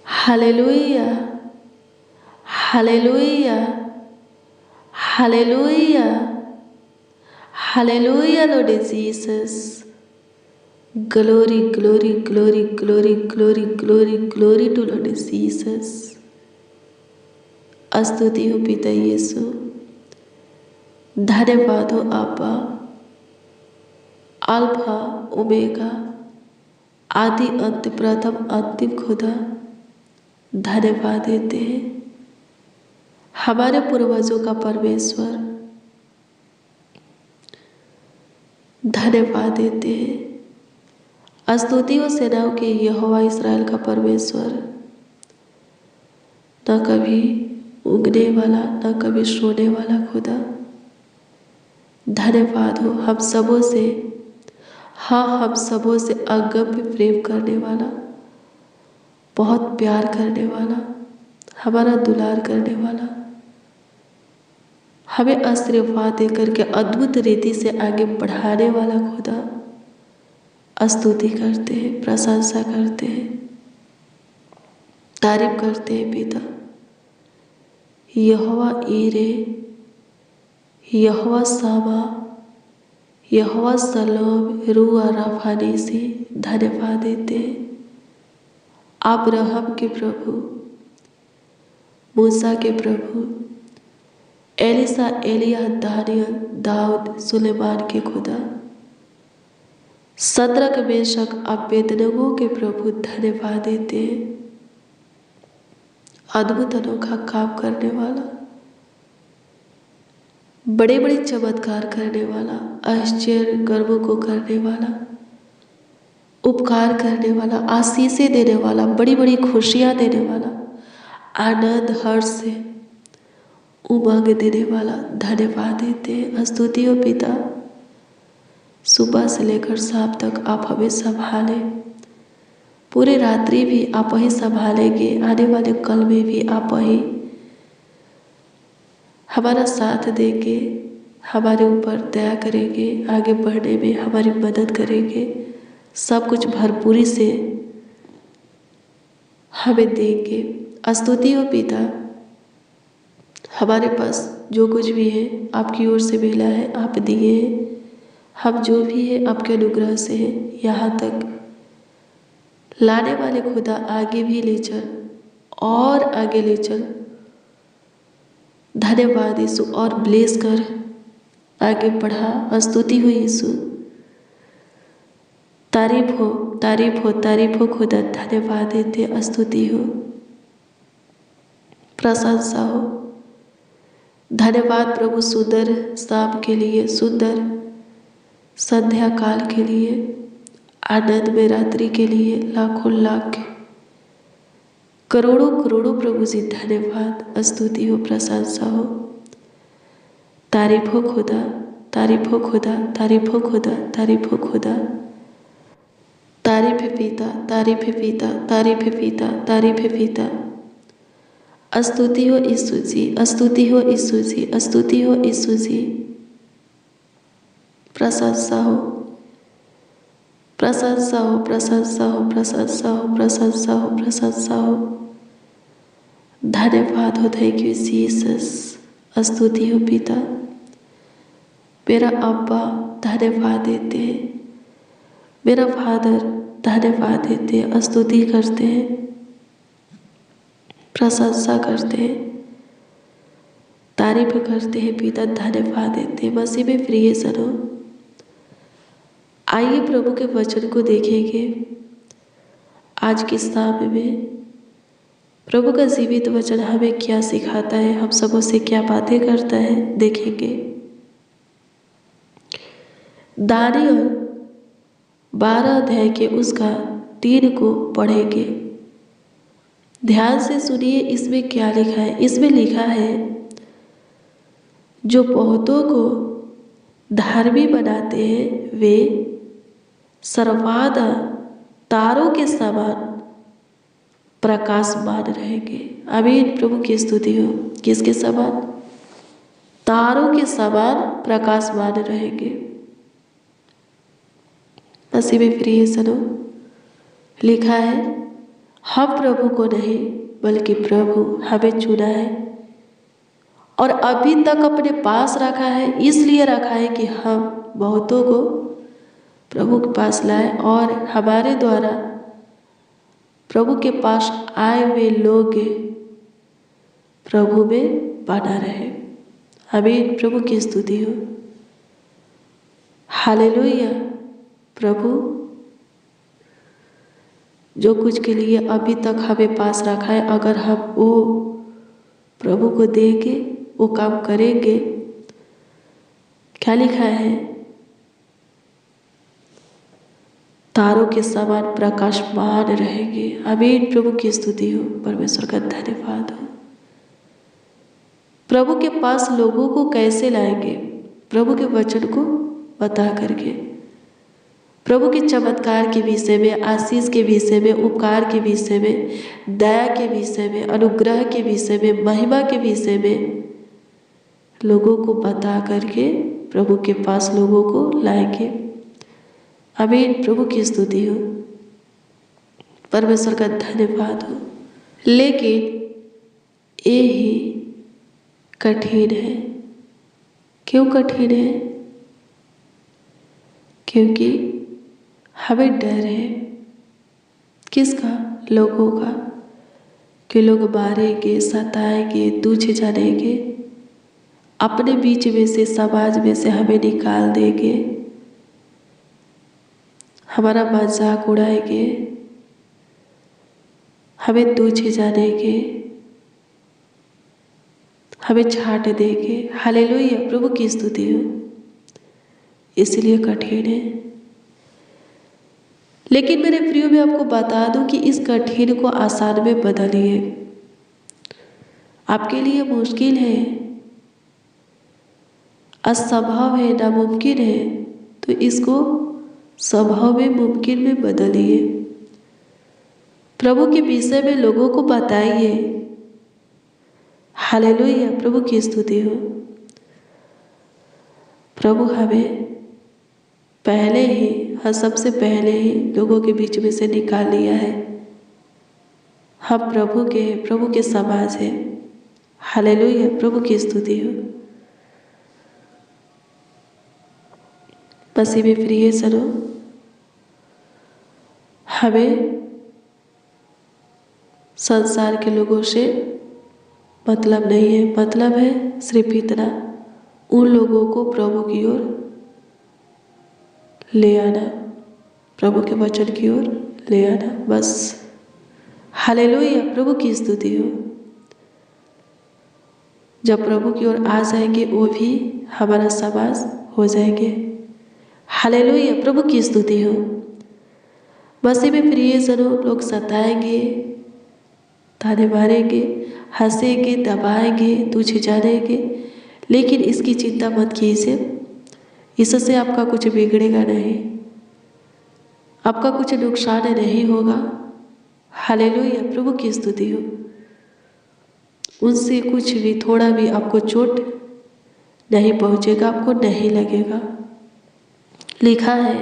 Hallelujah, hallelujah, hallelujah, hallelujah Lord Jesus. Glory glory glory glory glory glory glory to Lord Jesus. स्तुति हो पिता यीशु, धन्यवाद हो आपा, अल्फा ओमेगा, आदि अंत प्रथम अंतिम खुदा, धन्यवाद देते हैं हमारे पूर्वजों का परमेश्वर, धन्यवाद देते हैं स्तुति और सेनाओं के यहोवा इस्राएल का परमेश्वर, न कभी उगने वाला न कभी सोने वाला खुदा, धन्यवाद हो हम सबों से, हाँ हम सबों से अगम्य प्रेम करने वाला, बहुत प्यार करने वाला, हमारा दुलार करने वाला, हमें आशीर्वाद देकर के अद्भुत रीति से आगे बढ़ाने वाला खुदा, स्तुति करते हैं, प्रशंसा करते हैं, तारीफ करते हैं पिता। यहोवा ईरे, यहोवा सामा, यहोवा सलोम रूआ राफानी से धन्यवाद देते हैं। आप रहम के प्रभु, मूसा के प्रभु, एलिसा, एलिया, दानियल, दाऊद, सुलेमान के खुदा, सद्रक, मेशक, अबेदनगो के प्रभु, धन्यवाद देते हैं। अद्भुत अनोखा काम करने वाला, बड़े बड़े चमत्कार करने वाला, आश्चर्य कर्मों को करने वाला, उपकार करने वाला, आशीषें देने वाला, बड़ी बड़ी खुशियाँ देने वाला, आनंद हर्ष से उमंग देने वाला, धन्यवाद देते हैं। स्तुति हो पिता, सुबह से लेकर शाम तक आप हमें संभाले, पूरे रात्रि भी आप ही संभालेंगे, आने वाले कल में भी आप ही हमारा साथ देंगे, हमारे ऊपर दया करेंगे, आगे बढ़ने में हमारी मदद करेंगे, सब कुछ भरपूरी से हमें देंगे। स्तुति हो पिता, हमारे पास जो कुछ भी है आपकी ओर से मिला है, आप दिए हैं, हम जो भी है आपके अनुग्रह से है, यहाँ तक लाने वाले खुदा आगे भी ले चल और आगे ले चल, धन्यवाद यीशु, और ब्लेस कर आगे बढ़ा। स्तुति हो यीशु, तारीफ हो तारीफ हो तारीफ हो खुदा, धन्यवाद देते, स्तुति हो, प्रशंसा हो, धन्यवाद प्रभु सुंदर शाम के लिए, सुंदर संध्या काल के लिए, आनंद में रात्रि के लिए, लाखों लाख करोड़ों करोड़ों प्रभु जी धन्यवाद, स्तुति हो, प्रशंसा हो, तारीफ हो खुदा, तारीफ हो खुदा, तारीफ हो खुदा, तारीफ हो खुदा, तारीफ है पिता, तारीफ है पिता, तारीफ है पिता, तारीफ है पिता। स्तुति हो यीशु जी, स्तुति हो यीशु जी, स्तुति हो यीशु जी, प्रशंसा हो, प्रशंसा हो, प्रशंसा हो, प्रशंसा हो, प्रशंसा हो, प्रशंसा हो, धन्यवाद हो, थैंक यू जीसस। स्तुति हो पिता, मेरा अब्बा धन्यवाद देते हैं, मेरा फादर धन्यवाद देते हैं, स्तुति करते हैं, प्रशंसा करते हैं, तारीफ करते हैं पिता, धन्यवाद देते हैं। मसीह में प्रिय जनो, आइए प्रभु के वचन को देखेंगे। आज की शाम में प्रभु का जीवित वचन हमें क्या सिखाता है, हम सबों से क्या बातें करता है, देखेंगे। दानियल 12 अध्याय के उसका 3 को पढ़ेंगे। ध्यान से सुनिए, इसमें क्या लिखा है। इसमें लिखा है, जो बहुतों को धार्मी बनाते हैं वे सर्वदा तारों के समान प्रकाशमान रहेंगे। आमीन, प्रभु की स्तुति हो। किसके समान? तारों के समान प्रकाशमान रहेंगे। मसीह में प्रिय सनो, लिखा है, हम प्रभु को नहीं बल्कि प्रभु हमें चुना है और अभी तक अपने पास रखा है। इसलिए रखा है कि हम बहुतों को प्रभु के पास लाए और हमारे द्वारा प्रभु के पास आए हुए लोग प्रभु में बना रहे। आमीन। प्रभु की स्तुति हो। हालेलुया। प्रभु जो कुछ के लिए अभी तक हमें पास रखा है, अगर हम वो प्रभु को देंगे, वो काम करेंगे। क्या लिखा है? तारों के समान प्रकाशमान रहेंगे। आमीन। प्रभु की स्तुति हो। परमेश्वर का धन्यवाद हो। प्रभु के पास लोगों को कैसे लाएंगे? प्रभु के वचन को बता करके, प्रभु के चमत्कार के विषय में, आशीष के विषय में, उपकार के विषय में, दया के विषय में, अनुग्रह के विषय में, महिमा के विषय में लोगों को बता करके प्रभु के पास लोगों को लाएंगे। आमीन। प्रभु की स्तुति हो। परमेश्वर का धन्यवाद हो। लेकिन ये ही कठिन है। क्यों कठिन है? क्योंकि हमें डर है। किसका? लोगों का, कि लोग मारेंगे, सताएंगे, तुच्छ जानेंगे, अपने बीच में से, समाज में से हमें निकाल देंगे, हमारा मजाक उड़ाएंगे, हमें तुच्छ जानेंगे, हमें छाट देंगे। हालेलुया। प्रभु की स्तुति हो। इसलिए कठिन है। लेकिन मेरे प्रियो, मैं आपको बता दूं कि इस कठिन को आसान में बदलिए। आपके लिए मुश्किल है, असंभव है, नामुमकिन है, तो इसको संभव में, मुमकिन में बदलिए। प्रभु के विषय में लोगों को बताइए। हालेलुया। प्रभु की स्तुति हो। प्रभु हमें पहले ही, सबसे पहले ही लोगों के बीच में से निकाल लिया है। हम प्रभु के समाज है। हालेलुया। प्रभु की स्तुति हो। मसीह में प्रिय सनो, हमें संसार के लोगों से मतलब नहीं है। मतलब है सिर्फ इतना, उन लोगों को प्रभु की ओर ले आना, प्रभु के वचन की ओर ले आना, बस। हालेलुया। प्रभु की स्तुति हो। जब प्रभु की ओर आ जाएंगे, वो भी हमारा समाज हो जाएंगे। हालेलुया। प्रभु की स्तुति हो। मसीह में प्रिय जनों, लोग सताएंगे, ताने मारेंगे, हंसेंगे, दबाएंगे, तुच्छ जानेंगे, लेकिन इसकी चिंता मत कीजिए। इससे आपका कुछ बिगड़ेगा नहीं, आपका कुछ नुकसान नहीं होगा। हालेलुया। प्रभु की स्तुति हो। उनसे कुछ भी, थोड़ा भी आपको चोट नहीं पहुंचेगा, आपको नहीं लगेगा। लिखा है।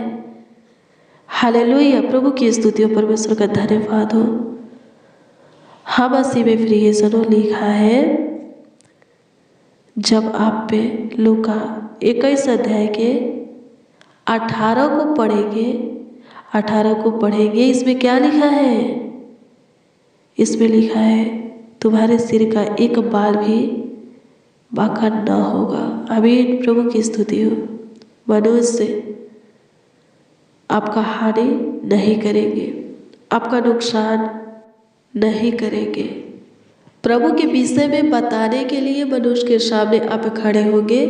हालेलुया। प्रभु की स्तुति हो। परमेश्वर का धन्यवाद हो। हाँ, मसीह में प्रिय जनों, लिखा है, जब आप पे लूका 21 अध्याय के 18 को पढ़ेंगे, 18 को पढ़ेंगे, इसमें क्या लिखा है? इसमें लिखा है, तुम्हारे सिर का एक बाल भी बाका न होगा। आमीन। प्रभु की स्तुति हो। मनुष्य आपका हानि नहीं करेंगे, आपका नुकसान नहीं करेंगे। प्रभु के विषय में बताने के लिए मनुष्य के सामने आप खड़े होंगे,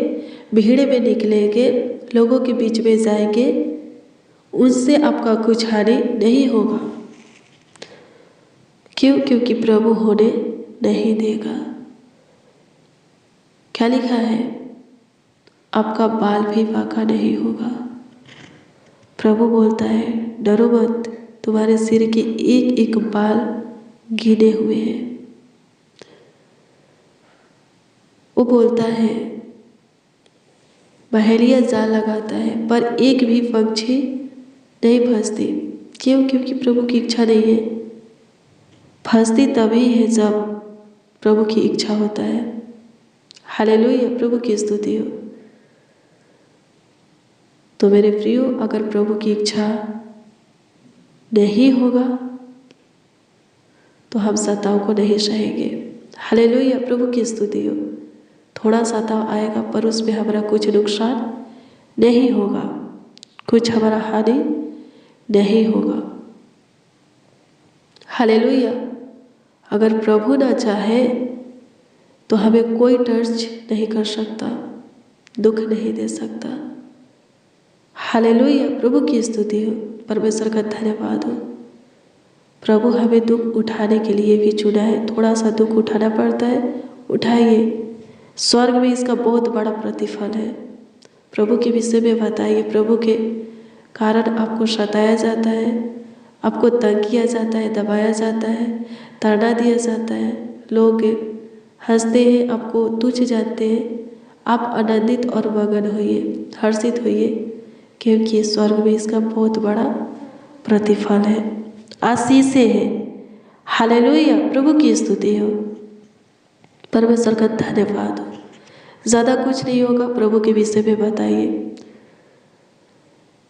भीड़ में निकलेंगे, लोगों के बीच में जाएंगे, उनसे आपका कुछ हानि नहीं होगा। क्यों? क्योंकि प्रभु होने नहीं देगा। क्या लिखा है? आपका बाल भी बाका नहीं होगा। प्रभु बोलता है, डरो मत, तुम्हारे सिर के एक एक बाल गिने हुए हैं। वो बोलता है, बहेलिया जाल लगाता है पर एक भी पक्षी नहीं फंसती। क्यों? क्योंकि प्रभु की इच्छा नहीं है। फंसती तभी है जब प्रभु की इच्छा होता है। हालेलुया, प्रभु की स्तुति हो। तो मेरे प्रियो, अगर प्रभु की इच्छा नहीं होगा तो हम सताव को नहीं सहेंगे। हालेलुया, प्रभु की स्तुति हो। थोड़ा सताव आएगा पर उसमें हमारा कुछ नुकसान नहीं होगा, कुछ हमारा हानि नहीं होगा। हालेलुया। अगर प्रभु ना चाहे तो हमें कोई टच नहीं कर सकता, दुख नहीं दे सकता। हालेलुया, प्रभु की स्तुति हो। परमेश्वर का धन्यवाद हो। प्रभु हमें दुख उठाने के लिए भी चुना है। थोड़ा सा दुख उठाना पड़ता है, उठाइए। स्वर्ग में इसका बहुत बड़ा प्रतिफल है। प्रभु के विषय में बताइए। प्रभु के कारण आपको सताया जाता है, आपको तंग किया जाता है, दबाया जाता है, ताना दिया जाता है, लोग हंसते हैं, आपको तुच्छ जानते हैं। आप आनंदित और मगन होइए, हर्षित होइए, क्योंकि स्वर्ग में इसका बहुत बड़ा प्रतिफल है, आशीषें हैं। हालेलुया, प्रभु की स्तुति हो। परमेश्वर का धन्यवाद हो। ज़्यादा कुछ नहीं होगा, प्रभु के विषय में बताइए।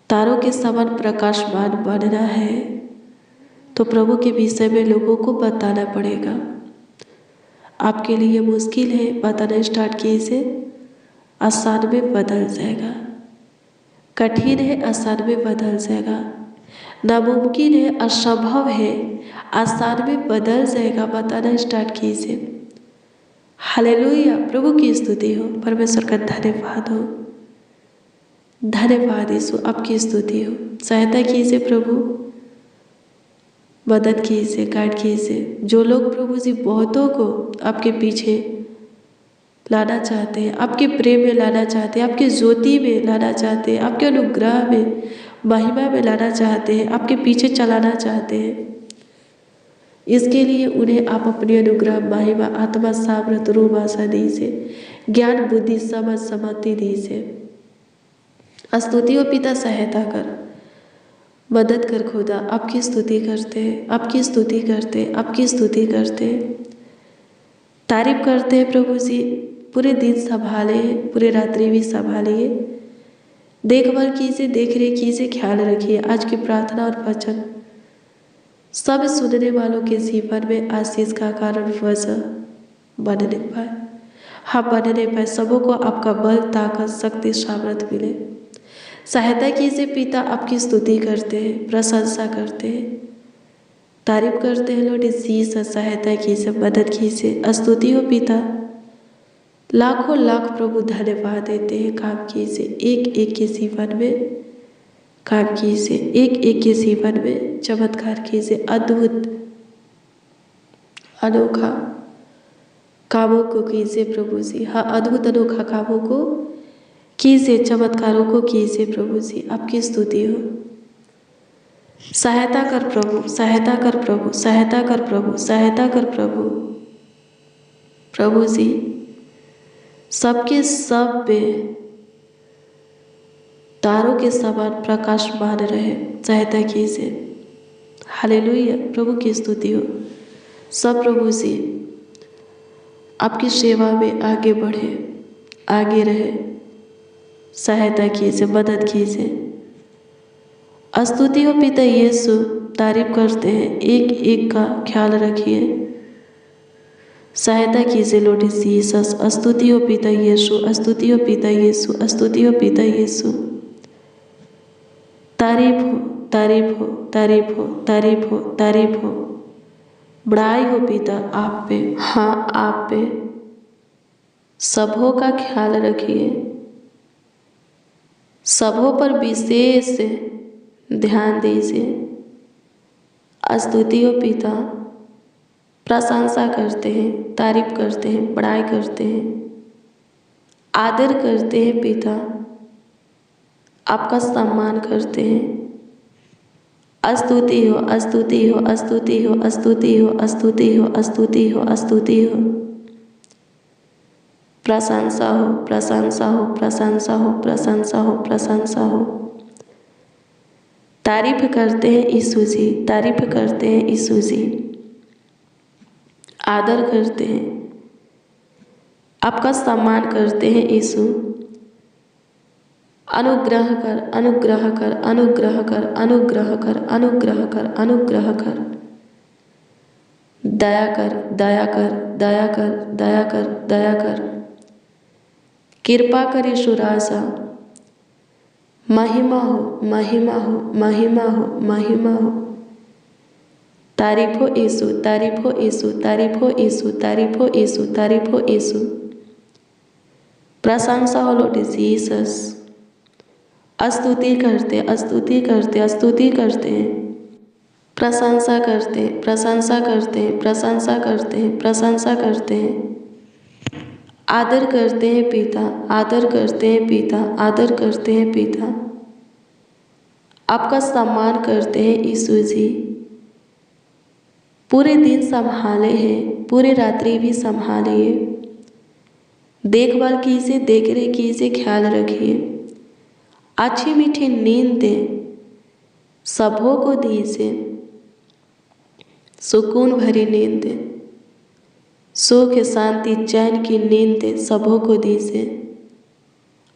तारों के समान प्रकाशमान बनना है तो प्रभु के विषय में लोगों को बताना पड़ेगा। आपके लिए मुश्किल है, बताना स्टार्ट कीजिए, आसान में बदल जाएगा। कठिन है, आसान में बदल जाएगा। नामुमकिन है, असंभव है, आसान में बदल जाएगा। बताना स्टार्ट कीजिए। हालेलुया, प्रभु की स्तुति हो। परमेश्वर का धन्यवाद हो। धन्यवाद यीशु, आपकी स्तुति हो। सहायता कीजिए प्रभु, मदद कीजिए, गाइड कीजिए। जो लोग प्रभु जी बहुतों को आपके पीछे लाना चाहते हैं, आपके प्रेम में लाना चाहते हैं, आपके ज्योति में लाना चाहते हैं, आपके अनुग्रह में, महिमा में लाना चाहते हैं, आपके पीछे चलाना चाहते हैं, इसके लिए उन्हें आप अपनी अनुग्रह, महिमा, आत्मा, सामर्थ, रूह, आशा दीजिए। ज्ञान, बुद्धि, समझ, सम्मति दीजिए। स्तुति हो पिता, सहायता कर, मदद कर खुदा। आपकी स्तुति करते हैं, आपकी स्तुति करते हैं, आपकी स्तुति करते हैं, तारीफ करते हैं प्रभु जी। पूरे दिन संभाले, पूरे रात्रि भी संभालिए, देखभाल कीजिए, देख रेख कीजिए, ख्याल रखिए। आज की प्रार्थना और वचन सब सुनने वालों के जीवन में आशीष का कारण वजह बनने पाए, हाँ बनने पाए। सबों को आपका बल, ताकत, शक्ति, सामर्थ मिले। सहायता कीजिए पिता। आपकी स्तुति करते हैं, प्रशंसा करते हैं, तारीफ करते हैं लॉर्ड जीसस। सहायता कीजिए, मदद कीजिए। स्तुति हो पिता। लाखों लाख प्रभु धन्यवाद देते हैं। काम कीजिए, एक एक के जीवन में काम कीजिए, एक एक के जीवन में चमत्कार कीजिए। अद्भुत अनोखा कामों को कीजिए प्रभु जी। हाँ, अद्भुत अनोखा कामों को कीजिए, चमत्कारों को कीजिए प्रभु जी। आपकी स्तुति हो। सहायता कर प्रभु, सहायता कर प्रभु, सहायता कर प्रभु, सहायता कर प्रभु। प्रभु जी सबके सब पे तारों के समान प्रकाशमान रहे, सहायता कीजिए। हालेलुया, प्रभु की स्तुति हो। सब प्रभु जी आपकी सेवा में आगे बढ़े, आगे रहे, सहायता कीजिए, मदद कीजिए। स्तुति हो पिता यीशु। तारीफ करते हैं, एक एक का ख्याल रखिए, सहायता कीजिए लॉर्ड जीसस। स्तुति हो पिता यीशु, स्तुति हो पिता यीशु, स्तुति हो पिता यीशु। तारीफ हो, तारीफ हो, तारीफ हो, तारीफ हो, तारीफ हो। बड़ाई हो पिता आप पे, हाँ आप पे। सबों का ख्याल रखिए, सबों पर विशेष ध्यान दीजिए। स्तुति हो पिता। प्रशंसा करते हैं, तारीफ करते हैं, बड़ाई करते हैं, आदर करते हैं पिता। आपका सम्मान करते हैं। स्तुति हो, स्तुति हो, स्तुति हो, स्तुति हो, स्तुति हो, स्तुति हो, स्तुति हो। प्रशंसा हो, प्रशंसा हो, प्रशंसा हो, प्रशंसा हो, प्रशंसा हो। तारीफ करते हैं यीशु जी, तारीफ करते हैं यीशु जी। आदर करते हैं, आपका सम्मान करते हैं यीशु। अनुग्रह कर, अनुग्रह कर, अनुग्रह कर, अनुग्रह कर, अनुग्रह कर, अनुग्रह कर, दया कर, दया कर, दया कर, दया कर, दया कर, कृपा कर यीशु राजा। महिमा हो, महिमा हो, महिमा हो, महिमा हो। तारीफ हो यीशु, तारीफ हो यीशु, तारीफ हो यीशु, तारीफ हो यीशु, तारीफ हो यीशु। प्रशंसा हो लॉर्ड जीसस। स्तुति करते, स्तुति करते, स्तुति करते हैं, प्रशंसा करते हैं, प्रशंसा करते हैं, प्रशंसा करते हैं, प्रशंसा करते हैं। आदर करते हैं पिता, आदर करते हैं पिता, आदर करते हैं पिता। आपका सम्मान करते हैं यीशु जी। पूरे दिन संभाले हैं, पूरे रात्रि भी संभालिए, देखभाल कीजिए, देख रेख कीजिए, ख्याल रखिए। अच्छी मीठी नींद दें, सबों को दीजिए, सुकून भरी नींद दें, सुख शांति चैन की नींद दें, सबों को दीजिए।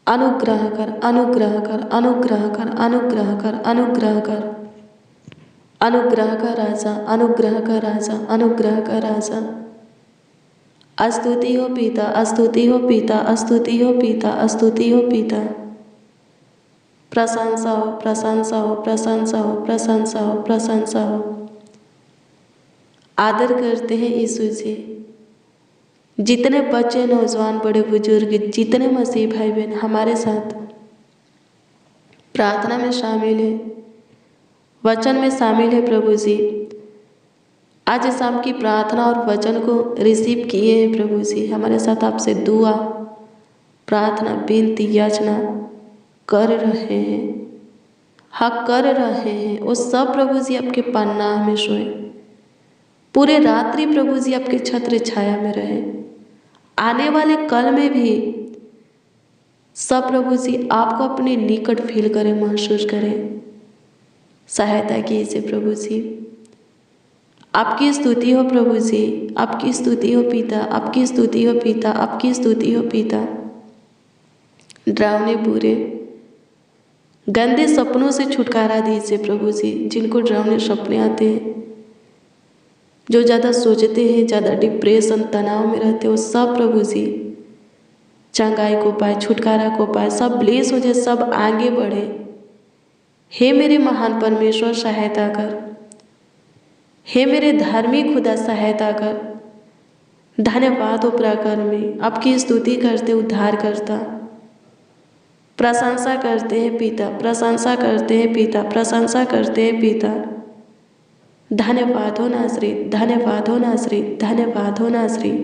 अनुग्रह कर, अनुग्रह कर, अनुग्रह कर, अनुग्रह कर, अनुग्रह कर, अनुग्रह का राजा, अनुग्रह का राजा, अनुग्रह का राजा। स्तुति हो पिता, स्तुति हो पिता, स्तुति हो पिता, स्तुति हो पिता। प्रशंसा हो, प्रशंसा हो, प्रशंसा हो, प्रशंसा हो, प्रशंसा हो। आदर करते हैं यीशु जी। जितने बच्चे, नौजवान, बड़े बुजुर्ग, जितने मसीह भाई बहन हमारे साथ प्रार्थना में शामिल है, वचन में शामिल है, प्रभु जी आज शाम की प्रार्थना और वचन को रिसीव किए हैं प्रभु जी, हमारे साथ आपसे दुआ, प्रार्थना, विनती, याचना कर रहे हैं, हाँ कर रहे हैं। वो सब प्रभु जी आपके पन्ना में सोए, पूरे रात्रि प्रभु जी आपके छत्र छाया में रहे। आने वाले कल में भी सब प्रभु जी आपको अपने निकट फील करें, महसूस करें। सहायता कीजिए प्रभु जी। आपकी स्तुति हो प्रभु जी, आपकी स्तुति हो पिता, आपकी स्तुति हो पिता, आपकी स्तुति हो पिता। डरावने बुरे गंदे सपनों से छुटकारा दीजिए प्रभु जी। जिनको डरावने सपने आते हैं, जो ज़्यादा सोचते हैं, ज़्यादा डिप्रेशन, तनाव में रहते हैं, वो सब प्रभु जी चंगाई को पाए, छुटकारा को पाए, सब ब्लेस हो जाए, सब आगे बढ़े। हे मेरे महान परमेश्वर सहायता कर, हे मेरे धार्मिक खुदा सहायता कर। धन्यवाद हो पराक्रमी, आपकी स्तुति करते उद्धार करता। प्रशंसा करते हैं पिता, प्रशंसा करते हैं पिता, प्रशंसा करते हैं पिता। धन्यवाद हो नासरीत, धन्यवाद हो नासरीत, धन्यवाद हो नासरीत।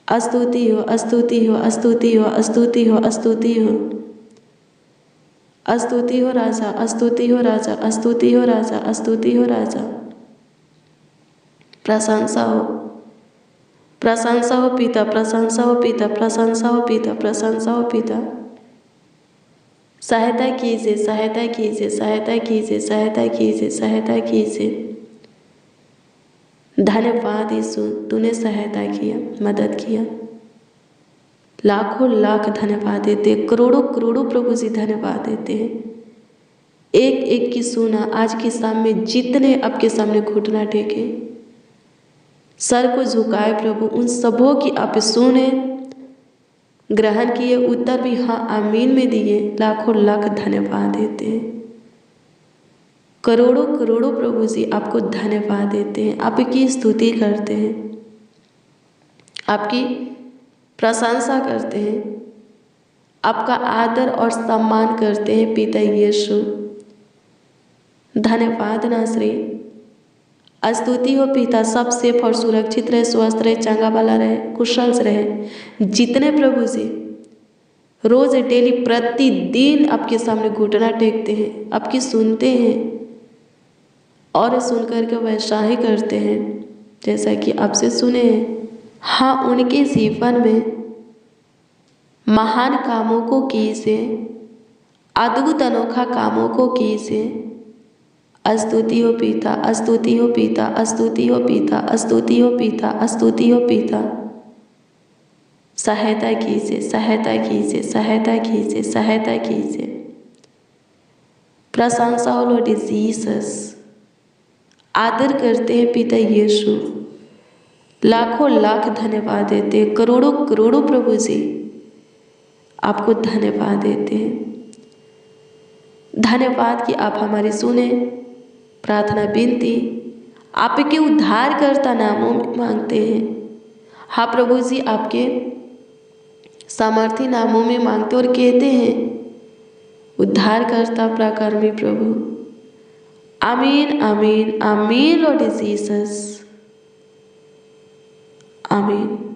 स्तुति हो, स्तुति हो, स्तुति हो, स्तुति हो, स्तुति हो, स्तुति हो राजा, स्तुति हो राजा, स्तुति हो राजा, स्तुति हो राजा। प्रशंसा हो, प्रशंसा हो पिता, प्रशंसा हो पिता, प्रशंसा हो पिता, प्रशंसा हो पिता। सहायता कीजिए, सहायता कीजिए, सहायता कीजिए, सहायता कीजिए, सहायता कीजिए। धन्यवाद यीशु, तूने सहायता किया, मदद किया। लाखों लाख धन्यवाद देते, करोड़ों करोड़ों प्रभु जी धन्यवाद देते हैं। एक एक की सुना आज की शाम में, जितने आपके सामने घुटना टेके, सर को झुकाए प्रभु, उन सबों की आप सुने, ग्रहण किए, उत्तर भी हाँ आमीन में दिए। लाखों लाख धन्यवाद देते हैं। करोड़ों करोड़ों प्रभु जी आपको धन्यवाद देते हैं, आपकी स्तुति करते हैं, आपकी प्रशंसा करते हैं, आपका आदर और सम्मान करते हैं पिता यीशु। धन्यवाद नासरी, स्तुति हो पिता। सब सेफ और सुरक्षित रहे, स्वस्थ रहे, चंगा वाला रहे, कुशल रहे। जितने प्रभु जी रोज डेली प्रतिदिन आपके सामने घुटना टेकते हैं, आपकी सुनते हैं और सुन करके वैसा ही करते हैं जैसा कि आपसे सुने हैं। हाँ, उनके जीवन में महान कामों को की से, अद्भुत अनोखा कामों को की से, स्तुति हो पिता, स्तुति हो पिता, स्तुति हो पिता, स्तुति हो पिता, स्तुति हो पिता। सहायता कीजिए, सहायता कीजिए, सहायता कीजिए, सहायता कीजिए। प्रशंसा हो लॉर्ड जीसस। आदर करते हैं पिता यीशु। लाखों लाख धन्यवाद देते हैं, करोड़ों करोड़ों प्रभु जी आपको धन्यवाद देते हैं। धन्यवाद कि आप हमारी सुने प्रार्थना विनती आपके उद्धारकर्ता नामों में मांगते हैं। हाँ प्रभु जी, आपके सामर्थी नामों में मांगते और कहते हैं उद्धारकर्ता प्राकर्मी प्रभु। आमीन आमीन आमीन लॉर्ड जीसस, आमीन।